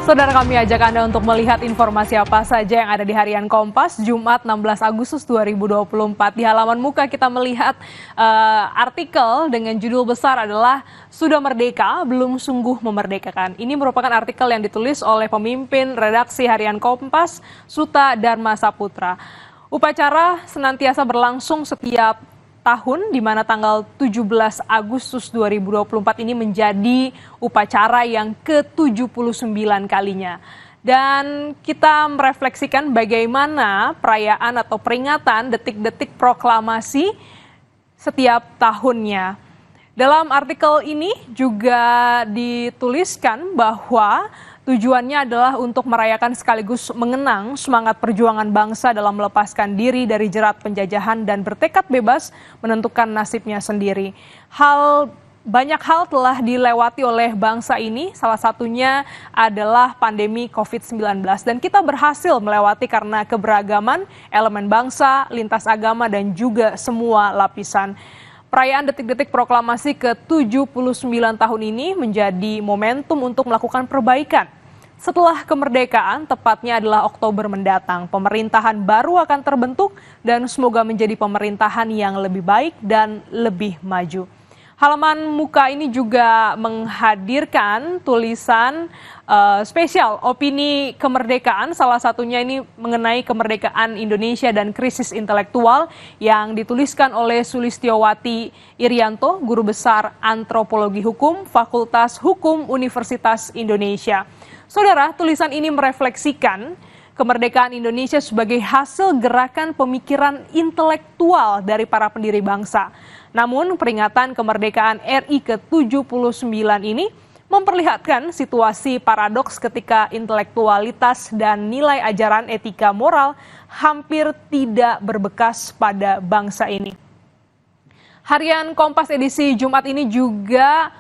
Saudara, kami ajak Anda untuk melihat informasi apa saja yang ada di Harian Kompas, Jumat 16 Agustus 2024. Di halaman muka kita melihat artikel dengan judul besar adalah "Sudah Merdeka, Belum Sungguh Memerdekakan". Ini merupakan artikel yang ditulis oleh pemimpin redaksi Harian Kompas, Suta Dharma Saputra. Upacara senantiasa berlangsung setiap tahun, di mana tanggal 17 Agustus 2024 ini menjadi upacara yang ke-79 kalinya. Dan kita merefleksikan bagaimana perayaan atau peringatan detik-detik proklamasi setiap tahunnya. Dalam artikel ini juga dituliskan bahwa tujuannya adalah untuk merayakan sekaligus mengenang semangat perjuangan bangsa dalam melepaskan diri dari jerat penjajahan dan bertekad bebas menentukan nasibnya sendiri. Banyak hal telah dilewati oleh bangsa ini, salah satunya adalah pandemi COVID-19. Dan kita berhasil melewati karena keberagaman elemen bangsa, lintas agama, dan juga semua lapisan. Perayaan detik-detik proklamasi ke-79 tahun ini menjadi momentum untuk melakukan perbaikan. Setelah kemerdekaan, tepatnya adalah Oktober mendatang, pemerintahan baru akan terbentuk dan semoga menjadi pemerintahan yang lebih baik dan lebih maju. Halaman muka ini juga menghadirkan tulisan spesial opini kemerdekaan, salah satunya ini mengenai kemerdekaan Indonesia dan krisis intelektual yang dituliskan oleh Sulistiowati Irianto, Guru Besar Antropologi Hukum, Fakultas Hukum Universitas Indonesia. Saudara, tulisan ini merefleksikan kemerdekaan Indonesia sebagai hasil gerakan pemikiran intelektual dari para pendiri bangsa. Namun, peringatan kemerdekaan RI ke-79 ini memperlihatkan situasi paradoks ketika intelektualitas dan nilai ajaran etika moral hampir tidak berbekas pada bangsa ini. Harian Kompas edisi Jumat ini juga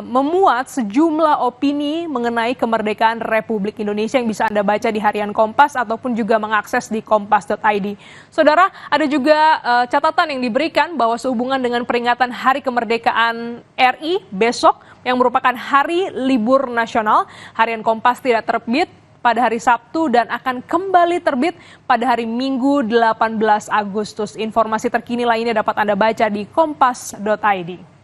memuat sejumlah opini mengenai kemerdekaan Republik Indonesia yang bisa Anda baca di Harian Kompas ataupun juga mengakses di kompas.id. Saudara, ada juga catatan yang diberikan bahwa sehubungan dengan peringatan Hari Kemerdekaan RI besok yang merupakan hari libur nasional, Harian Kompas tidak terbit pada hari Sabtu dan akan kembali terbit pada hari Minggu 18 Agustus. Informasi terkini lainnya dapat Anda baca di kompas.id.